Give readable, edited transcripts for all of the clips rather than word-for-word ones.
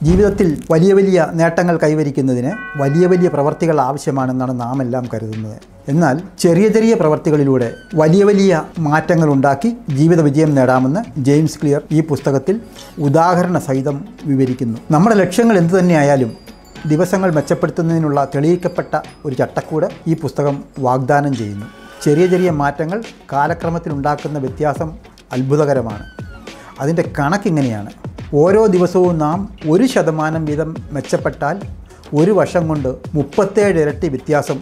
ജീവിതത്തിൽ വലിയ വലിയ നേട്ടങ്ങൾ കൈവരിക്കുന്നതിന് വലിയ വലിയ പ്രവർത്തികൾ ആവശ്യമാണെന്നാണ് നാം എല്ലാം കരുതുന്നത്. എന്നാൽ ചെറിയ ചെറിയ പ്രവർത്തികളിലൂടെ വലിയ വലിയ മാറ്റങ്ങൾ ഉണ്ടാക്കി ജീവിത വിജയം നേടാമെന്ന് ജെയിംസ് ക്ലിയർ ഈ പുസ്തകത്തിൽ ഉദാഹരണ സഹിതം വിവരിക്കുന്നു. നമ്മുടെ ലക്ഷ്യങ്ങൾ എന്തു തന്നെയായാലും ദിവസങ്ങൾ മെച്ചപ്പെടുത്തുന്നതിനുള്ള തെളിയിക്കപ്പെട്ട ഒരു ചട്ടക്കൂട് ഈ പുസ്തകം വാഗ്ദാനം ചെയ്യുന്നു. ചെറിയ ചെറിയ മാറ്റങ്ങൾ കാലക്രമത്തിൽ ഉണ്ടാക്കുന്ന വ്യത്യാസം അത്ഭുതകരമാണ്. അതിൻ്റെ കണക്കിങ്ങനെയാണ്: ഓരോ ദിവസവും നാം 1% വീതം മെച്ചപ്പെട്ടാൽ ഒരു വർഷം കൊണ്ട് 37 ഇരട്ടി വ്യത്യാസം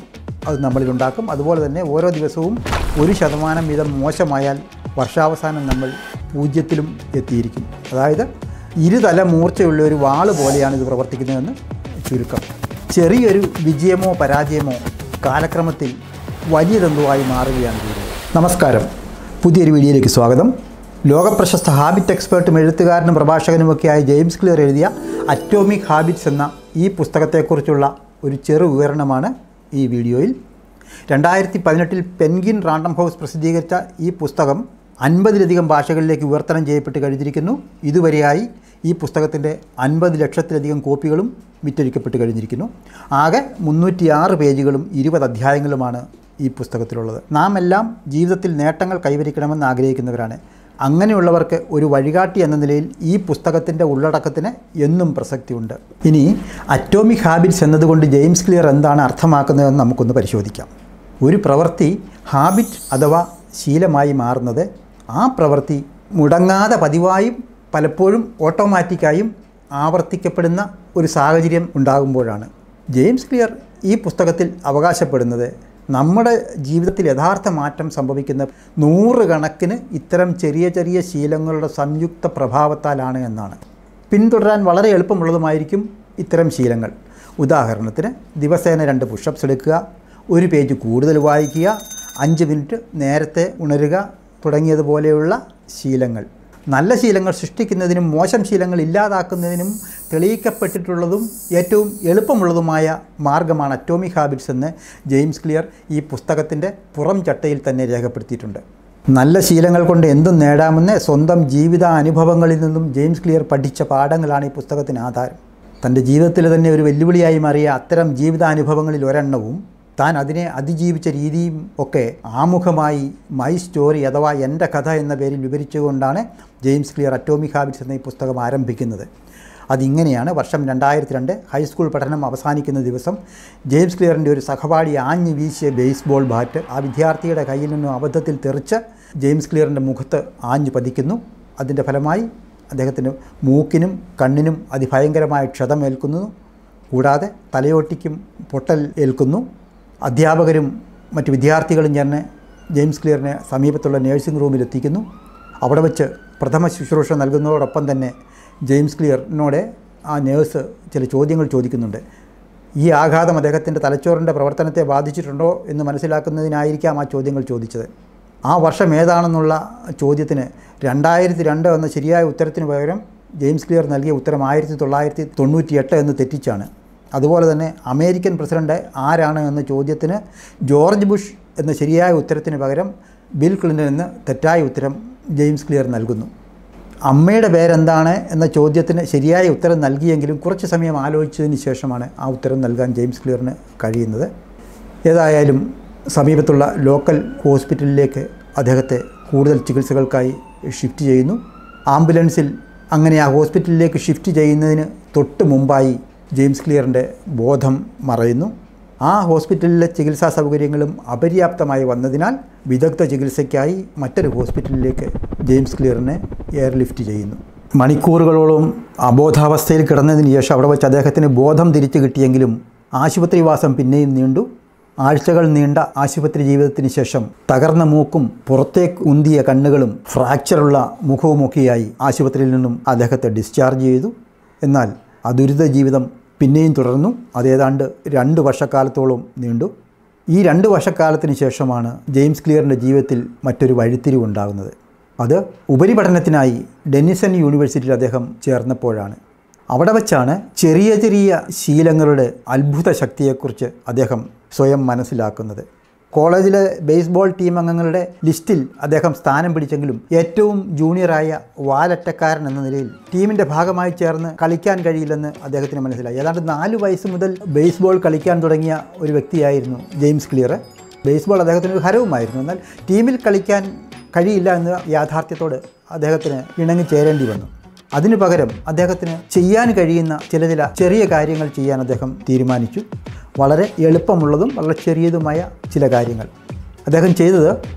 അത് നമ്മളിലുണ്ടാക്കും. അതുപോലെ തന്നെ ഓരോ ദിവസവും 1% വീതം മോശമായാൽ വർഷാവസാനം നമ്മൾ 0-ലും എത്തിയിരിക്കും. അതായത് ഇരുതല മൂർച്ചയുള്ള ഒരു വാള് പോലെയാണ് ഇത് പ്രവർത്തിക്കുന്നതെന്ന് ചുരുക്കം. ചെറിയൊരു വിജയമോ പരാജയമോ കാലക്രമത്തിൽ വലിയതെന്തുവായി മാറുകയാണ് ചെയ്യുന്നത്. നമസ്കാരം, പുതിയൊരു വീഡിയോയിലേക്ക് സ്വാഗതം. ലോകപ്രശസ്ത ഹാബിറ്റ് എക്സ്പേർട്ടും എഴുത്തുകാരനും പ്രഭാഷകനുമൊക്കെയായ ജെയിംസ് ക്ലിയർ എഴുതിയ അറ്റോമിക് ഹാബിറ്റ്സ് എന്ന ഈ പുസ്തകത്തെക്കുറിച്ചുള്ള ഒരു ചെറു വിവരണമാണ് ഈ വീഡിയോയിൽ. 2018 പെൻഗ്വിൻ റാൻഡം ഹൗസ് പ്രസിദ്ധീകരിച്ച ഈ പുസ്തകം 50-ലധികം ഭാഷകളിലേക്ക് വിവർത്തനം ചെയ്യപ്പെട്ട് കഴിഞ്ഞിരിക്കുന്നു. ഇതുവരെയായി ഈ പുസ്തകത്തിൻ്റെ 50 ലക്ഷത്തിലധികം കോപ്പികളും വിറ്റഴിക്കപ്പെട്ട് കഴിഞ്ഞിരിക്കുന്നു. ആകെ 306 പേജുകളും 20 അധ്യായങ്ങളുമാണ് ഈ പുസ്തകത്തിലുള്ളത്. നാം എല്ലാം ജീവിതത്തിൽ നേട്ടങ്ങൾ കൈവരിക്കണമെന്ന് ആഗ്രഹിക്കുന്നവരാണ്. അങ്ങനെയുള്ളവർക്ക് ഒരു വഴികാട്ടി എന്ന നിലയിൽ ഈ പുസ്തകത്തിൻ്റെ ഉള്ളടക്കത്തിന് എന്നും പ്രസക്തിയുണ്ട്. ഇനി അറ്റോമിക് ഹാബിറ്റ്സ് എന്നതുകൊണ്ട് ജെയിംസ് ക്ലിയർ എന്താണ് അർത്ഥമാക്കുന്നതെന്ന് നമുക്കൊന്ന് പരിശോധിക്കാം. ഒരു പ്രവൃത്തി ഹാബിറ്റ് അഥവാ ശീലമായി മാറുന്നത് ആ പ്രവൃത്തി മുടങ്ങാതെ പതിവായും പലപ്പോഴും ഓട്ടോമാറ്റിക്കായും ആവർത്തിക്കപ്പെടുന്ന ഒരു സാഹചര്യം ഉണ്ടാകുമ്പോഴാണ്. ജെയിംസ് ക്ലിയർ ഈ പുസ്തകത്തിൽ അവകാശപ്പെടുന്നത് നമ്മുടെ ജീവിതത്തിൽ യഥാർത്ഥ മാറ്റം സംഭവിക്കുന്ന 100 കണക്കിന് ഇത്തരം ചെറിയ ചെറിയ ശീലങ്ങളുടെ സംയുക്ത പ്രഭാവത്താലാണ് എന്നാണ്. പിന്തുടരാൻ വളരെ എളുപ്പമുള്ളതുമായിരിക്കും ഇത്തരം ശീലങ്ങൾ. ഉദാഹരണത്തിന് ദിവസേന 2 പുഷപ്സ് എടുക്കുക, 1 പേജ് കൂടുതൽ വായിക്കുക, 5 മിനിറ്റ് നേരത്തെ ഉണരുക തുടങ്ങിയതുപോലെയുള്ള ശീലങ്ങൾ. നല്ല ശീലങ്ങൾ സൃഷ്ടിക്കുന്നതിനും മോശം ശീലങ്ങൾ ഇല്ലാതാക്കുന്നതിനും തെളിയിക്കപ്പെട്ടിട്ടുള്ളതും ഏറ്റവും എളുപ്പമുള്ളതുമായ മാർഗ്ഗമാണ് അറ്റോമിക് ഹാബിറ്റ്സ് എന്ന് ജെയിംസ് ക്ലിയർ ഈ പുസ്തകത്തിൻ്റെ പുറം ചട്ടയിൽ തന്നെ രേഖപ്പെടുത്തിയിട്ടുണ്ട്. നല്ല ശീലങ്ങൾ കൊണ്ട് എന്തും നേടാമെന്ന് സ്വന്തം ജീവിത അനുഭവങ്ങളിൽ നിന്നും ജെയിംസ് ക്ലിയർ പഠിച്ച പാഠങ്ങളാണ് ഈ പുസ്തകത്തിന് ആധാരം. തൻ്റെ ജീവിതത്തിൽ തന്നെ ഒരു വെല്ലുവിളിയായി മാറിയ അത്തരം ജീവിതാനുഭവങ്ങളിൽ ഒരെണ്ണവും താൻ അതിനെ അതിജീവിച്ച രീതിയും ഒക്കെ ആമുഖമായി മൈ സ്റ്റോറി അഥവാ എൻ്റെ കഥ എന്ന പേരിൽ വിവരിച്ചുകൊണ്ടാണ് ജെയിംസ് ക്ലിയർ അറ്റോമിക് ഹാബിറ്റ്സ് എന്ന ഈ പുസ്തകം ആരംഭിക്കുന്നത്. അതിങ്ങനെയാണ്: വർഷം 2002 ഹൈസ്കൂൾ പഠനം അവസാനിക്കുന്ന ദിവസം ജെയിംസ് ക്ലിയറിൻ്റെ ഒരു സഹപാഠി ആഞ്ഞു വീശിയ ബേസ്ബോൾ ബാറ്റ് ആ വിദ്യാർത്ഥിയുടെ കയ്യിൽ നിന്നും അബദ്ധത്തിൽ തെറിച്ച് ജെയിംസ് ക്ലിയറിൻ്റെ മുഖത്ത് ആഞ്ഞു പതിക്കുന്നു. അതിൻ്റെ ഫലമായി അദ്ദേഹത്തിൻ്റെ മൂക്കിനും കണ്ണിനും അതിഭയങ്കരമായ ക്ഷതമേൽക്കുന്നു. കൂടാതെ തലയോട്ടിക്കും പൊട്ടൽ ഏൽക്കുന്നു. അധ്യാപകരും മറ്റ് വിദ്യാർത്ഥികളും ചേർന്ന് ജെയിംസ് ക്ലിയറിനെ സമീപത്തുള്ള നേഴ്സിംഗ് റൂമിലെത്തിക്കുന്നു. അവിടെ വെച്ച് പ്രഥമ ശുശ്രൂഷ നൽകുന്നതോടൊപ്പം തന്നെ ജെയിംസ് ക്ലിയറിനോട് ആ നേഴ്സ് ചില ചോദ്യങ്ങൾ ചോദിക്കുന്നുണ്ട്. ഈ ആഘാതം അദ്ദേഹത്തിൻ്റെ തലച്ചോറിൻ്റെ പ്രവർത്തനത്തെ ബാധിച്ചിട്ടുണ്ടോ എന്ന് മനസ്സിലാക്കുന്നതിനായിരിക്കാം ആ ചോദ്യങ്ങൾ ചോദിച്ചത്. ആ വർഷം ഏതാണെന്നുള്ള ചോദ്യത്തിന് 2002 എന്ന ശരിയായ ഉത്തരത്തിന് പകരം ജെയിംസ് ക്ലിയർ നൽകിയ ഉത്തരം 1998 എന്ന് തെറ്റിച്ചാണ്. അതുപോലെ തന്നെ അമേരിക്കൻ പ്രസിഡന്റ് ആരാണ് എന്ന ചോദ്യത്തിന് ജോർജ് ബുഷ് എന്ന ശരിയായ ഉത്തരത്തിന് പകരം ബിൽ ക്ലിൻ്റൺ എന്ന് തെറ്റായ ഉത്തരം ജെയിംസ് ക്ലിയർ നൽകുന്നു. അമ്മയുടെ പേരെന്താണ് എന്ന ചോദ്യത്തിന് ശരിയായ ഉത്തരം നൽകിയെങ്കിലും കുറച്ച് സമയം ആലോചിച്ചതിന് ശേഷമാണ് ആ ഉത്തരം നൽകാൻ ജെയിംസ് ക്ലിയറിന് കഴിയുന്നത്. ഏതായാലും സമീപത്തുള്ള ലോക്കൽ ഹോസ്പിറ്റലിലേക്ക് അദ്ദേഹത്തെ കൂടുതൽ ചികിത്സകൾക്കായി ഷിഫ്റ്റ് ചെയ്യുന്നു. ആംബുലൻസിൽ അങ്ങനെ ആ ഹോസ്പിറ്റലിലേക്ക് ഷിഫ്റ്റ് ചെയ്യുന്നതിന് തൊട്ട് മുമ്പായി ജെയിംസ് ക്ലിയറിൻ്റെ ബോധം മറയുന്നു. ആ ഹോസ്പിറ്റലിലെ ചികിത്സാ സൗകര്യങ്ങളും അപര്യാപ്തമായി വന്നതിനാൽ വിദഗ്ധ ചികിത്സയ്ക്കായി മറ്റൊരു ഹോസ്പിറ്റലിലേക്ക് ജെയിംസ് ക്ലിയറിനെ എയർലിഫ്റ്റ് ചെയ്യുന്നു. മണിക്കൂറുകളോളം അബോധാവസ്ഥയിൽ കിടന്നതിന് ശേഷം അവിടെ വെച്ച് അദ്ദേഹത്തിന് ബോധം തിരിച്ചു കിട്ടിയെങ്കിലും ആശുപത്രിവാസം പിന്നെയും നീണ്ടു. ആഴ്ചകൾ നീണ്ട ആശുപത്രി ജീവിതത്തിന് ശേഷം തകർന്ന മൂക്കും പുറത്തേക്ക് ഉന്തിയ കണ്ണുകളും ഫ്രാക്ചറുള്ള മുഖവുമൊക്കെയായി ആശുപത്രിയിൽ നിന്നും അദ്ദേഹത്തെ ഡിസ്ചാർജ് ചെയ്തു. എന്നാൽ ആ ദുരിത ജീവിതം പിന്നെയും തുടർന്നു. അതേതാണ്ട് 2 വർഷക്കാലത്തോളം നീണ്ടു. ഈ 2 വർഷക്കാലത്തിന് ശേഷമാണ് ജെയിംസ് ക്ലിയറിൻ്റെ ജീവിതത്തിൽ മറ്റൊരു വഴിത്തിരിവുണ്ടാകുന്നത്. അത് ഉപരിപഠനത്തിനായി ഡെന്നിസൺ യൂണിവേഴ്സിറ്റിയിൽ അദ്ദേഹം ചേർന്നപ്പോഴാണ്. അവിടെ വച്ചാണ് ചെറിയ ചെറിയ ശീലങ്ങളുടെ അത്ഭുത ശക്തിയെക്കുറിച്ച് അദ്ദേഹം സ്വയം മനസ്സിലാക്കുന്നത്. കോളേജിലെ ബേസ്ബോൾ ടീം അംഗങ്ങളുടെ ലിസ്റ്റിൽ അദ്ദേഹം സ്ഥാനം പിടിച്ചെങ്കിലും ഏറ്റവും ജൂനിയറായ വാലറ്റക്കാരൻ എന്ന നിലയിൽ ടീമിൻ്റെ ഭാഗമായി ചേർന്ന് കളിക്കാൻ കഴിയില്ലെന്ന് അദ്ദേഹത്തിന് മനസ്സിലായി. ഏതാണ്ട് 4 വയസ്സ് മുതൽ ബേസ്ബോൾ കളിക്കാൻ തുടങ്ങിയ ഒരു വ്യക്തിയായിരുന്നു ജെയിംസ് ക്ലിയർ. ബേസ്ബോൾ അദ്ദേഹത്തിന് ഒരു ഹരവുമായിരുന്നു. എന്നാൽ ടീമിൽ കളിക്കാൻ കഴിയില്ല എന്ന യാഥാർത്ഥ്യത്തോട് അദ്ദേഹത്തിന് ഇണങ്ങിച്ചേരേണ്ടി വന്നു. അതിനു പകരം അദ്ദേഹത്തിന് ചെയ്യാൻ കഴിയുന്ന ചില ചെറിയ കാര്യങ്ങൾ ചെയ്യാൻ അദ്ദേഹം തീരുമാനിച്ചു. വളരെ എളുപ്പമുള്ളതും വളരെ ചെറിയതുമായ ചില കാര്യങ്ങൾ അദ്ദേഹം ചെയ്തത്,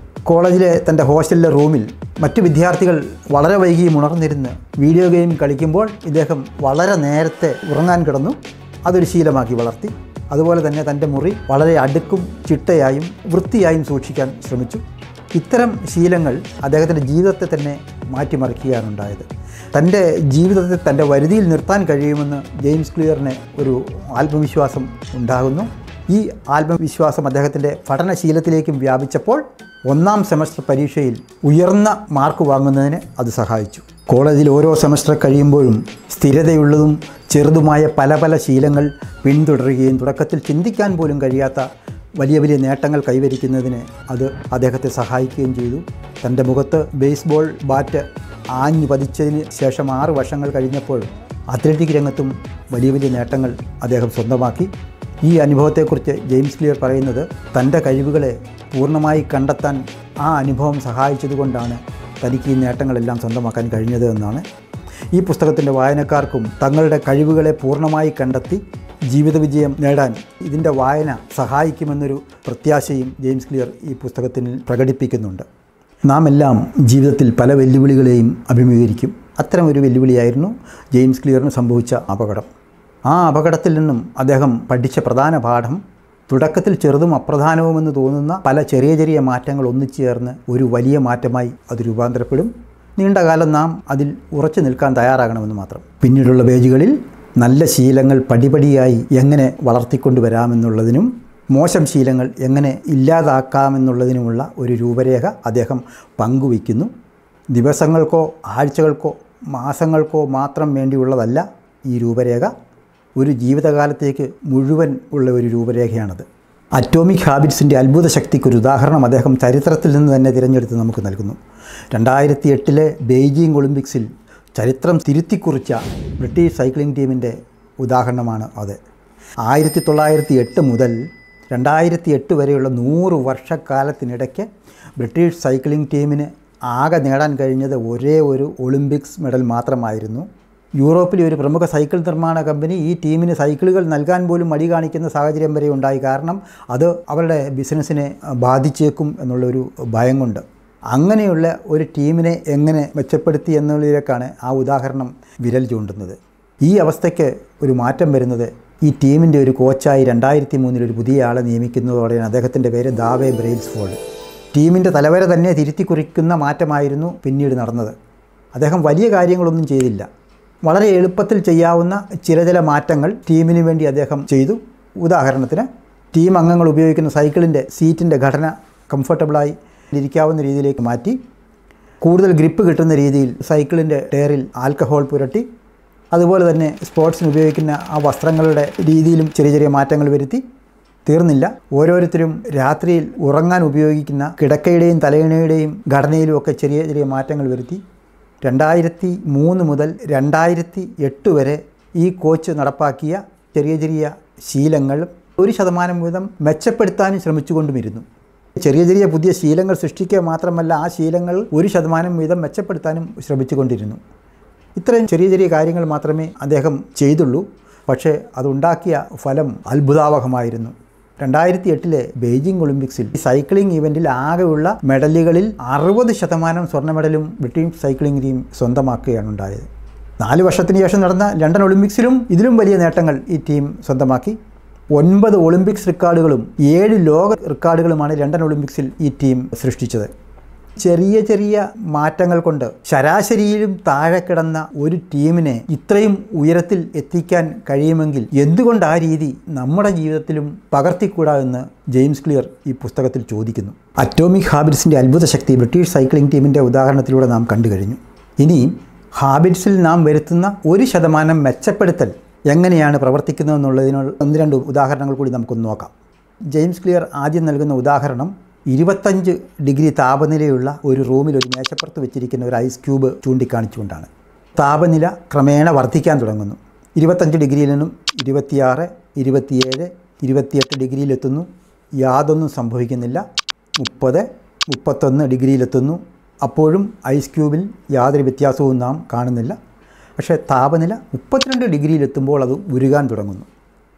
കോളേജിലെ തൻ്റെ ഹോസ്റ്റലിലെ റൂമിൽ മറ്റു വിദ്യാർത്ഥികൾ വളരെ വൈകിയും ഉണർന്നിരുന്ന് വീഡിയോ ഗെയിം കളിക്കുമ്പോൾ ഇദ്ദേഹം വളരെ നേരത്തെ ഉറങ്ങാൻ കിടന്നു. അതൊരു ശീലമാക്കി വളർത്തി. അതുപോലെ തന്നെ തൻ്റെ മുറി വളരെ അടുക്കും ചിട്ടയായും വൃത്തിയായും സൂക്ഷിക്കാൻ ശ്രമിച്ചു. ഇത്തരം ശീലങ്ങൾ അദ്ദേഹത്തിൻ്റെ ജീവിതത്തെ തന്നെ മാറ്റിമറിക്കുകയാണ് ഉണ്ടായത്. തൻ്റെ ജീവിതത്തെ തൻ്റെ വരുതിയിൽ നിർത്താൻ കഴിയുമെന്ന് ജെയിംസ് ക്ലിയറിന് ഒരു ആത്മവിശ്വാസം ഉണ്ടാകുന്നു. ഈ ആത്മവിശ്വാസം അദ്ദേഹത്തിൻ്റെ പഠനശീലത്തിലേക്കും വ്യാപിച്ചപ്പോൾ 1ാം സെമസ്റ്റർ പരീക്ഷയിൽ ഉയർന്ന മാർക്ക് വാങ്ങുന്നതിന് അത് സഹായിച്ചു. കോളേജിൽ ഓരോ സെമസ്റ്റർ കഴിയുമ്പോഴും സ്ഥിരതയുള്ളതും ചെറുതുമായ പല ശീലങ്ങൾ പിന്തുടരുകയും തുടക്കത്തിൽ ചിന്തിക്കാൻ പോലും കഴിയാത്ത വലിയ നേട്ടങ്ങൾ കൈവരിക്കുന്നതിന് അത് അദ്ദേഹത്തെ സഹായിക്കുകയും ചെയ്തു. തൻ്റെ മുഖത്ത് ബേസ്ബോൾ ബാറ്റ് ആഞ്ഞു പതിച്ചതിന് ശേഷം 6 വർഷങ്ങൾ കഴിഞ്ഞപ്പോൾ അത്ലറ്റിക് രംഗത്തും വലിയ നേട്ടങ്ങൾ അദ്ദേഹം സ്വന്തമാക്കി. ഈ അനുഭവത്തെക്കുറിച്ച് ജെയിംസ് ക്ലിയർ പറയുന്നത്, തൻ്റെ കഴിവുകളെ പൂർണ്ണമായി കണ്ടെത്താൻ ആ അനുഭവം സഹായിച്ചതുകൊണ്ടാണ് തനിക്ക് ഈ നേട്ടങ്ങളെല്ലാം സ്വന്തമാക്കാൻ കഴിഞ്ഞത് എന്നാണ്. ഈ പുസ്തകത്തിൻ്റെ വായനക്കാർക്കും തങ്ങളുടെ കഴിവുകളെ പൂർണ്ണമായി കണ്ടെത്തി ജീവിത വിജയം നേടാൻ ഇതിൻ്റെ വായന സഹായിക്കുമെന്നൊരു പ്രത്യാശയും ജെയിംസ് ക്ലിയർ ഈ പുസ്തകത്തിൽ പ്രകടിപ്പിക്കുന്നുണ്ട്. നാം എല്ലാം ജീവിതത്തിൽ പല വെല്ലുവിളികളെയും അഭിമുഖീകരിക്കും. അത്തരം ഒരു വെല്ലുവിളിയായിരുന്നു ജെയിംസ് ക്ലിയറിന് സംഭവിച്ച അപകടം. ആ അപകടത്തിൽ നിന്നും അദ്ദേഹം പഠിച്ച പ്രധാന പാഠം, തുടക്കത്തിൽ ചെറുതും അപ്രധാനവുമെന്ന് തോന്നുന്ന പല ചെറിയ മാറ്റങ്ങൾ ഒന്നിച്ചു ചേർന്ന് ഒരു വലിയ മാറ്റമായി അത് രൂപാന്തരപ്പെടും. നീണ്ടകാലം നാം അതിൽ ഉറച്ചു നിൽക്കാൻ തയ്യാറാകണമെന്ന് മാത്രം. പിന്നീടുള്ള പേജുകളിൽ നല്ല ശീലങ്ങൾ പടിപടിയായി എങ്ങനെ വളർത്തിക്കൊണ്ടുവരാമെന്നുള്ളതിനും മോശം ശീലങ്ങൾ എങ്ങനെ ഇല്ലാതാക്കാമെന്നുള്ളതിനുമുള്ള ഒരു രൂപരേഖ അദ്ദേഹം പങ്കുവയ്ക്കുന്നു. ദിവസങ്ങൾക്കോ ആഴ്ചകൾക്കോ മാസങ്ങൾക്കോ മാത്രം വേണ്ടിയുള്ളതല്ല ഈ രൂപരേഖ. ഒരു ജീവിതകാലത്തേക്ക് മുഴുവൻ ഉള്ള ഒരു രൂപരേഖയാണത്. അറ്റോമിക് ഹാബിറ്റ്സിൻ്റെ അത്ഭുത ശക്തിക്കൊരു ഉദാഹരണം അദ്ദേഹം ചരിത്രത്തിൽ നിന്ന് തന്നെ തിരഞ്ഞെടുത്ത് നമുക്ക് നൽകുന്നു. 2008 ബെയ്ജിംഗ് ഒളിമ്പിക്സിൽ ചരിത്രം തിരുത്തിക്കുറിച്ച ബ്രിട്ടീഷ് സൈക്ലിംഗ് ടീമിൻ്റെ ഉദാഹരണമാണ് അത്. 1908 മുതൽ 2008 വരെയുള്ള 100 വർഷക്കാലത്തിനിടയ്ക്ക് ബ്രിട്ടീഷ് സൈക്ലിംഗ് ടീമിന് ആകെ നേടാൻ കഴിഞ്ഞത് ഒരേ ഒരു ഒളിമ്പിക്സ് മെഡൽ മാത്രമായിരുന്നു. യൂറോപ്പിലെ ഒരു പ്രമുഖ സൈക്കിൾ നിർമ്മാണ കമ്പനി ഈ ടീമിന് സൈക്കിളുകൾ നൽകാൻ പോലും മടി കാണിക്കുന്ന സാഹചര്യം വരെ ഉണ്ടായി. കാരണം അത് അവരുടെ ബിസിനസ്സിനെ ബാധിച്ചേക്കും എന്നുള്ളൊരു ഭയം കൊണ്ട്. അങ്ങനെയുള്ള ഒരു ടീമിനെ എങ്ങനെ മെച്ചപ്പെടുത്തി എന്നുള്ളതിലേക്കാണ് ആ ഉദാഹരണം വിരൽ ചൂണ്ടുന്നത്. ഈ അവസ്ഥയ്ക്ക് ഒരു മാറ്റം വരുന്നത് ഈ ടീമിൻ്റെ ഒരു കോച്ചായി 2003 ഒരു പുതിയ ആളെ നിയമിക്കുന്നതോടെയാണ്. അദ്ദേഹത്തിൻ്റെ പേര് ദാവേ ബ്രെയിൽസ്ഫോർഡ്. ടീമിൻ്റെ തലവര തന്നെ തിരുത്തി കുറിക്കുന്ന മാറ്റമായിരുന്നു പിന്നീട് നടന്നത്. അദ്ദേഹം വലിയ കാര്യങ്ങളൊന്നും ചെയ്തില്ല. വളരെ എളുപ്പത്തിൽ ചെയ്യാവുന്ന ചില മാറ്റങ്ങൾ ടീമിന് വേണ്ടി അദ്ദേഹം ചെയ്തു. ഉദാഹരണത്തിന്, ടീം അംഗങ്ങൾ ഉപയോഗിക്കുന്ന സൈക്കിളിൻ്റെ സീറ്റിൻ്റെ ഘടന കംഫർട്ടബിളായി ഇരിക്കാവുന്ന രീതിയിലേക്ക് മാറ്റി, കൂടുതൽ ഗ്രിപ്പ് കിട്ടുന്ന രീതിയിൽ സൈക്കിളിൻ്റെ ടയറിൽ ആൽക്കഹോൾ പുരട്ടി, അതുപോലെ തന്നെ സ്പോർട്സിന് ഉപയോഗിക്കുന്ന ആ വസ്ത്രങ്ങളുടെ രീതിയിലും ചെറിയ മാറ്റങ്ങൾ വരുത്തി. തീർന്നില്ല, ഓരോരുത്തരും രാത്രിയിൽ ഉറങ്ങാൻ ഉപയോഗിക്കുന്ന കിടക്കയുടെയും തലയിണയുടെയും ഘടനയിലും ഒക്കെ ചെറിയ മാറ്റങ്ങൾ വരുത്തി. 2003 മുതൽ 2008 വരെ ഈ കോച്ച് നടപ്പാക്കിയ ചെറിയ ശീലങ്ങൾ 1% വീതം മെച്ചപ്പെടുത്താനും ശ്രമിച്ചുകൊണ്ടുമിരുന്നു. ചെറിയ പുതിയ ശീലങ്ങൾ സൃഷ്ടിക്കുക മാത്രമല്ല, ആ ശീലങ്ങൾ 1% വീതം മെച്ചപ്പെടുത്താനും ശ്രമിച്ചുകൊണ്ടിരുന്നു. ഇത്രയും ചെറിയ കാര്യങ്ങൾ മാത്രമേ അദ്ദേഹം ചെയ്തുള്ളൂ. പക്ഷേ അതുണ്ടാക്കിയ ഫലം അത്ഭുതാവഹമായിരുന്നു. 2008 ബെയ്ജിംഗ് ഒളിമ്പിക്സിൽ സൈക്ലിംഗ് ഇവൻറ്റിൽ ആകെയുള്ള മെഡലുകളിൽ 60% സ്വർണ്ണ മെഡലും ബ്രിട്ടീഷ് സൈക്ലിംഗ് ടീം സ്വന്തമാക്കുകയാണ് ഉണ്ടായത്. 4 വർഷത്തിന് ശേഷം നടന്ന ലണ്ടൻ ഒളിമ്പിക്സിലും ഇതിലും വലിയ നേട്ടങ്ങൾ ഈ ടീം സ്വന്തമാക്കി. 9 ഒളിമ്പിക്സ് റെക്കോർഡുകളും 7 ലോക റെക്കോർഡുകളുമാണ് ലണ്ടൻ ഒളിമ്പിക്സിൽ ഈ ടീം സൃഷ്ടിച്ചത്. ചെറിയ മാറ്റങ്ങൾ കൊണ്ട് ശരാശരിയിലും താഴെ കിടന്ന ഒരു ടീമിനെ ഇത്രയും ഉയരത്തിൽ എത്തിക്കാൻ കഴിയുമെങ്കിൽ എന്തുകൊണ്ട് ആ രീതി നമ്മുടെ ജീവിതത്തിലും പകർത്തിക്കൂടാ എന്ന് ജെയിംസ് ക്ലിയർ ഈ പുസ്തകത്തിൽ ചോദിക്കുന്നു. അറ്റോമിക് ഹാബിറ്റ്സിൻ്റെ അത്ഭുത ശക്തി ബ്രിട്ടീഷ് സൈക്ലിംഗ് ടീമിൻ്റെ ഉദാഹരണത്തിലൂടെ നാം കണ്ടു കഴിഞ്ഞു. ഇനിയും ഹാബിറ്റ്സിൽ നാം വരുത്തുന്ന 1% മെച്ചപ്പെടുത്തൽ എങ്ങനെയാണ് പ്രവർത്തിക്കുന്നതെന്നുള്ളതിനുള്ള 1-2 ഉദാഹരണങ്ങൾ കൂടി നമുക്കൊന്ന് നോക്കാം. ജെയിംസ് ക്ലിയർ ആദ്യം നൽകുന്ന ഉദാഹരണം 25 ഡിഗ്രി താപനിലയുള്ള ഒരു റൂമിൽ ഒരു മേശപ്പുറത്ത് വെച്ചിരിക്കുന്ന ഒരു ഐസ് ക്യൂബ് ചൂണ്ടിക്കാണിച്ചുകൊണ്ടാണ്. താപനില ക്രമേണ വർദ്ധിക്കാൻ തുടങ്ങുന്നു. 25 ഡിഗ്രിയിൽ നിന്നും 26, 27, 28 ഡിഗ്രിയിലെത്തുന്നു. യാതൊന്നും സംഭവിക്കുന്നില്ല. 30, 31 ഡിഗ്രിയിലെത്തുന്നു. അപ്പോഴും ഐസ് ക്യൂബിൽ യാതൊരു വ്യത്യാസവും നാം കാണുന്നില്ല. പക്ഷേ താപനില 32 ഡിഗ്രിയിലെത്തുമ്പോൾ അത് ഉരുകാൻ തുടങ്ങുന്നു.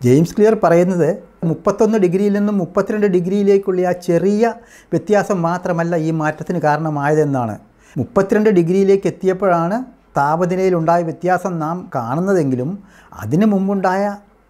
ജെയിംസ് ക്ലിയർ പറയുന്നത് 31 ഡിഗ്രിയിൽ നിന്നും 32 ഡിഗ്രിയിലേക്കുള്ള ആ ചെറിയ വ്യത്യാസം മാത്രമല്ല ഈ മാറ്റത്തിന് കാരണമായതെന്നാണ്. 32 ഡിഗ്രിയിലേക്ക് എത്തിയപ്പോഴാണ് താപനിലയിലുണ്ടായ വ്യത്യാസം നാം കാണുന്നതെങ്കിലും അതിനു മുമ്പുണ്ടായ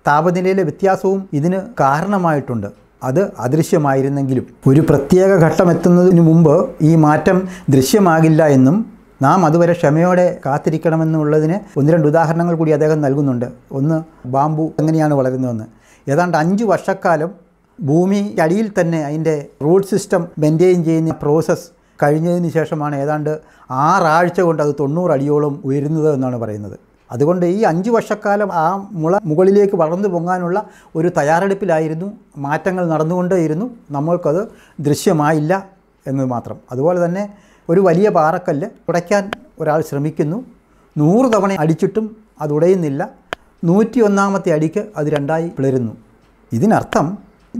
താപനിലയിലെ വ്യത്യാസവും ഇതിന് കാരണമായിട്ടുണ്ട്. അത് അദൃശ്യമായിരുന്നെങ്കിലും ഒരു പ്രത്യേക ഘട്ടം എത്തുന്നതിന് മുമ്പ് ഈ മാറ്റം ദൃശ്യമാകില്ല എന്നും നാം അതുവരെ ക്ഷമയോടെ കാത്തിരിക്കണമെന്നുള്ളതിന് 1-2 ഉദാഹരണങ്ങൾ കൂടി അദ്ദേഹം നൽകുന്നുണ്ട്. ഒന്ന്, ബാംബു എങ്ങനെയാണ് വളരുന്നതെന്ന്. ഏതാണ്ട് 5 വർഷക്കാലം ഭൂമി അടിയിൽ തന്നെ അതിൻ്റെ റൂട്ട് സിസ്റ്റം മെയിൻറ്റെയിൻ ചെയ്യുന്ന പ്രോസസ്സ് കഴിഞ്ഞതിന് ശേഷമാണ് ഏതാണ്ട് 6 ആഴ്ച കൊണ്ട് അത് 90 അടിയോളം ഉയരുന്നത് എന്നാണ് പറയുന്നത്. അതുകൊണ്ട് ഈ 5 വർഷക്കാലം ആ മുള മുകളിലേക്ക് വളർന്നു പൊങ്ങാനുള്ള ഒരു തയ്യാറെടുപ്പിലായിരുന്നു. മാറ്റങ്ങൾ നടന്നുകൊണ്ടേയിരുന്നു. നമ്മൾക്കത് ദൃശ്യമായില്ല എന്ന് മാത്രം. അതുപോലെ തന്നെ ഒരു വലിയ പാറക്കല്ല് ഉടയ്ക്കാൻ ഒരാൾ ശ്രമിക്കുന്നു. 100 തവണ അടിച്ചിട്ടും അത് ഉടയുന്നില്ല. 101ാമത്തെ അടിക്ക് അത് 2ആയി പിളരുന്നു. ഇതിനർത്ഥം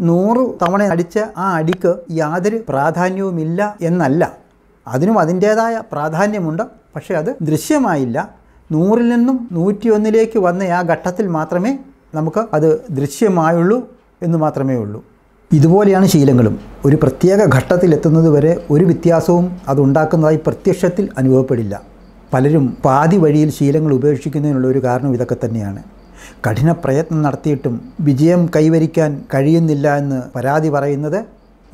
100 തവണ അടിച്ച ആ അടിക്ക് യാതൊരു പ്രാധാന്യവുമില്ല എന്നല്ല. അതിനും അതിൻ്റേതായ പ്രാധാന്യമുണ്ട്. പക്ഷേ അത് ദൃശ്യമായില്ല. 100ൽ നിന്നും 101ലേക്ക് വന്ന ആ ഘട്ടത്തിൽ മാത്രമേ നമുക്ക് അത് ദൃശ്യമായുള്ളൂ എന്ന് മാത്രമേ ഉള്ളൂ. ഇതുപോലെയാണ് ശീലങ്ങളും. ഒരു പ്രത്യേക ഘട്ടത്തിലെത്തുന്നത് വരെ ഒരു വ്യത്യാസവും അതുണ്ടാക്കുന്നതായി പ്രത്യക്ഷത്തിൽ അനുഭവപ്പെടില്ല. പലരും പാതി വഴിയിൽ ശീലങ്ങൾ ഉപേക്ഷിക്കുന്നതിനുള്ള ഒരു കാരണം ഇതൊക്കെ തന്നെയാണ്. കഠിന പ്രയത്നം നടത്തിയിട്ടും വിജയം കൈവരിക്കാൻ കഴിയുന്നില്ല എന്ന് പരാതി പറയുന്നത്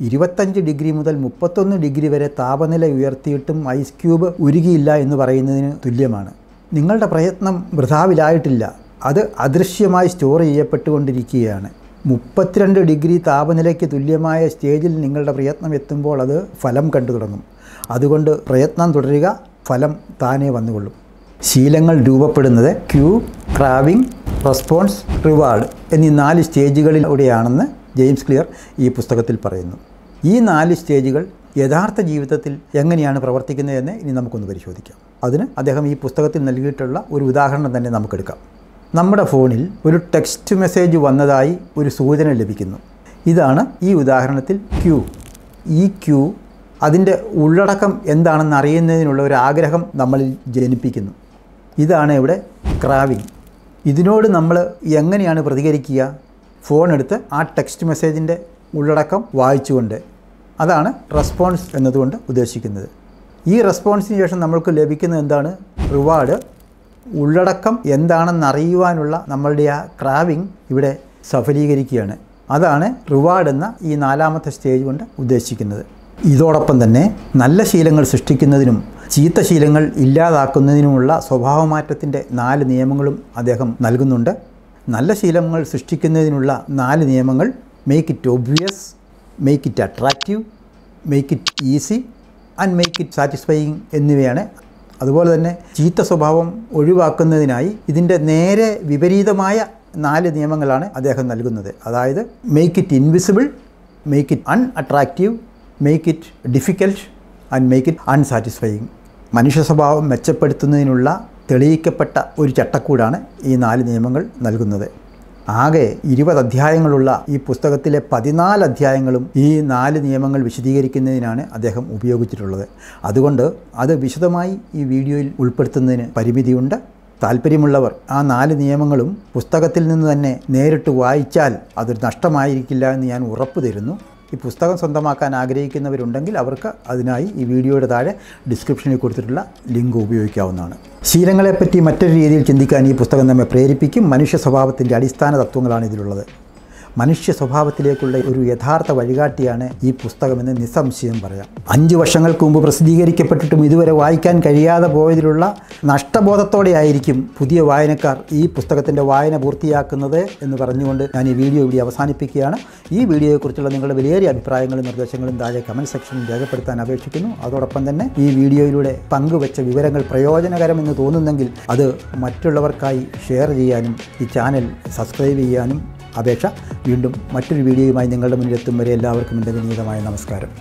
25 ഡിഗ്രി മുതൽ 31 ഡിഗ്രി വരെ താപനില ഉയർത്തിയിട്ടും ഐസ് ക്യൂബ് ഉരുകിയില്ല എന്ന് പറയുന്നതിന് തുല്യമാണ്. നിങ്ങളുടെ പ്രയത്നം വൃഥാവിലായിട്ടില്ല. അത് അദൃശ്യമായി സ്റ്റോർ ചെയ്യപ്പെട്ടുകൊണ്ടിരിക്കുകയാണ്. 32 ഡിഗ്രി താപനിലയ്ക്ക് തുല്യമായ സ്റ്റേജിൽ നിങ്ങളുടെ പ്രയത്നം എത്തുമ്പോൾ അത് ഫലം കണ്ടു തുടങ്ങും. അതുകൊണ്ട് പ്രയത്നം തുടരുക, ഫലം താനേ വന്നുകൊള്ളും. ശീലങ്ങൾ രൂപപ്പെടുന്നത് ക്യൂ, ക്രാവിംഗ്, റെസ്പോൺസ്, റിവാർഡ് എന്നീ 4 സ്റ്റേജുകളിലൂടെയാണെന്ന് ജെയിംസ് ക്ലിയർ ഈ പുസ്തകത്തിൽ പറയുന്നു. ഈ 4 സ്റ്റേജുകൾ യഥാർത്ഥ ജീവിതത്തിൽ എങ്ങനെയാണ് പ്രവർത്തിക്കുന്നതെന്ന് ഇനി നമുക്കൊന്ന് പരിശോധിക്കാം. അതിന് അദ്ദേഹം ഈ പുസ്തകത്തിൽ നൽകിയിട്ടുള്ള ഒരു ഉദാഹരണം തന്നെ നമുക്കെടുക്കാം. നമ്മുടെ ഫോണിൽ ഒരു ടെക്സ്റ്റ് മെസ്സേജ് വന്നതായി ഒരു സൂചന ലഭിക്കുന്നു. ഇതാണ് ഈ ഉദാഹരണത്തിൽ ക്യൂ. ഈ ക്യൂ അതിൻ്റെ ഉള്ളടക്കം എന്താണെന്ന് അറിയുന്നതിനുള്ള ഒരു ആഗ്രഹം നമ്മളിൽ ജനിപ്പിക്കുന്നു. ഇതാണ് ഇവിടെ ക്രാവിംഗ്. ഇതിനോട് നമ്മൾ എങ്ങനെയാണ് പ്രതികരിക്കുക? ഫോൺ എടുത്ത് ആ ടെക്സ്റ്റ് മെസ്സേജിൻ്റെ ഉള്ളടക്കം വായിച്ചുകൊണ്ട്. അതാണ് റെസ്പോൺസ് എന്നതുകൊണ്ട് ഉദ്ദേശിക്കുന്നത്. ഈ റെസ്പോൺസിന് ശേഷം നമ്മൾക്ക് ലഭിക്കുന്നത് എന്താണ്? റിവാർഡ്. ഉള്ളടക്കം എന്താണെന്നറിയുവാനുള്ള നമ്മളുടെ ആ ക്രാവിംഗ് ഇവിടെ സഫലീകരിക്കുകയാണ്. അതാണ് റിവാർഡ് എന്ന ഈ 4ാമത്തെ സ്റ്റേജ് കൊണ്ട് ഉദ്ദേശിക്കുന്നത്. ഇതോടൊപ്പം തന്നെ നല്ല ശീലങ്ങൾ സൃഷ്ടിക്കുന്നതിനും ചീത്ത ശീലങ്ങൾ ഇല്ലാതാക്കുന്നതിനുമുള്ള സ്വഭാവമാറ്റത്തിൻ്റെ 4 നിയമങ്ങളും അദ്ദേഹം നൽകുന്നുണ്ട്. നല്ല ശീലങ്ങൾ സൃഷ്ടിക്കുന്നതിനുള്ള 4 നിയമങ്ങൾ: make it obvious, make it attractive, make it easy and make it satisfying എന്നിവയാണ്. അതുപോലെ തന്നെ ചീത്ത സ്വഭാവം ഒഴിവാക്കുന്നതിനായി ഇതിൻ്റെ നേരെ വിപരീതമായ 4 നിയമങ്ങളാണ് അദ്ദേഹം നൽകുന്നത്. അതായത് make it invisible, make it unattractive, make it difficult and make it unsatisfying. മനുഷ്യ സ്വഭാവം മെച്ചപ്പെടുത്തുന്നതിനുള്ള തെളിയിക്കപ്പെട്ട ഒരു ചട്ടക്കൂടാണ് ഈ 4 നിയമങ്ങൾ നൽകുന്നത്. ആകെ 20 അധ്യായങ്ങളുള്ള ഈ പുസ്തകത്തിലെ 14 അധ്യായങ്ങളും ഈ 4 നിയമങ്ങൾ വിശദീകരിക്കുന്നതിനാണ് അദ്ദേഹം ഉപയോഗിച്ചിട്ടുള്ളത്. അതുകൊണ്ട് അത് വിശദമായി ഈ വീഡിയോയിൽ ഉൾപ്പെടുത്തുന്നതിന് പരിമിതിയുണ്ട്. താല്പര്യമുള്ളവർ ആ 4 നിയമങ്ങളും പുസ്തകത്തിൽ നിന്ന് തന്നെ നേരിട്ട് വായിച്ചാൽ അതൊരു നഷ്ടമായിരിക്കില്ല എന്ന് ഞാൻ ഉറപ്പ് തരുന്നു. ഈ പുസ്തകം സ്വന്തമാക്കാൻ ആഗ്രഹിക്കുന്നവരുണ്ടെങ്കിൽ അവർക്ക് അതിനായി ഈ വീഡിയോയുടെ താഴെ ഡിസ്ക്രിപ്ഷനിൽ കൊടുത്തിട്ടുള്ള ലിങ്ക് ഉപയോഗിക്കാവുന്നതാണ്. ശീലങ്ങളെപ്പറ്റി മറ്റൊരു രീതിയിൽ ചിന്തിക്കാൻ ഈ പുസ്തകം നമ്മെ പ്രേരിപ്പിക്കും. മനുഷ്യ സ്വഭാവത്തിൻ്റെ അടിസ്ഥാന തത്വങ്ങളാണ് ഇതിലുള്ളത്. മനുഷ്യ സ്വഭാവത്തിലേക്കുള്ള ഒരു യഥാർത്ഥ വഴികാട്ടിയാണ് ഈ പുസ്തകമെന്ന് നിസ്സംശയം പറയാം. 5 വർഷങ്ങൾക്ക് മുമ്പ് പ്രസിദ്ധീകരിക്കപ്പെട്ടിട്ടും ഇതുവരെ വായിക്കാൻ കഴിയാതെ പോയതിലുള്ള നഷ്ടബോധത്തോടെ ആയിരിക്കും പുതിയ വായനക്കാർ ഈ പുസ്തകത്തിൻ്റെ വായന പൂർത്തിയാക്കുന്നത് എന്ന് പറഞ്ഞുകൊണ്ട് ഞാൻ ഈ വീഡിയോ ഇവിടെ അവസാനിപ്പിക്കുകയാണ്. ഈ വീഡിയോയെക്കുറിച്ചുള്ള നിങ്ങളുടെ വിലയേറിയ അഭിപ്രായങ്ങളും നിർദ്ദേശങ്ങളും താഴെ കമൻറ്റ് സെക്ഷനിൽ രേഖപ്പെടുത്താൻ അപേക്ഷിക്കുന്നു. അതോടൊപ്പം തന്നെ ഈ വീഡിയോയിലൂടെ പങ്കുവെച്ച വിവരങ്ങൾ പ്രയോജനകരമെന്ന് തോന്നുന്നെങ്കിൽ അത് മറ്റുള്ളവർക്കായി ഷെയർ ചെയ്യാനും ഈ ചാനൽ സബ്സ്ക്രൈബ് ചെയ്യാനും അപേക്ഷ. വീണ്ടും മറ്റൊരു വീഡിയോയുമായി നിങ്ങളുടെ മുന്നിലെത്തും വരെ എല്ലാവർക്കും എൻ്റെ വിനീതമായ നമസ്കാരം.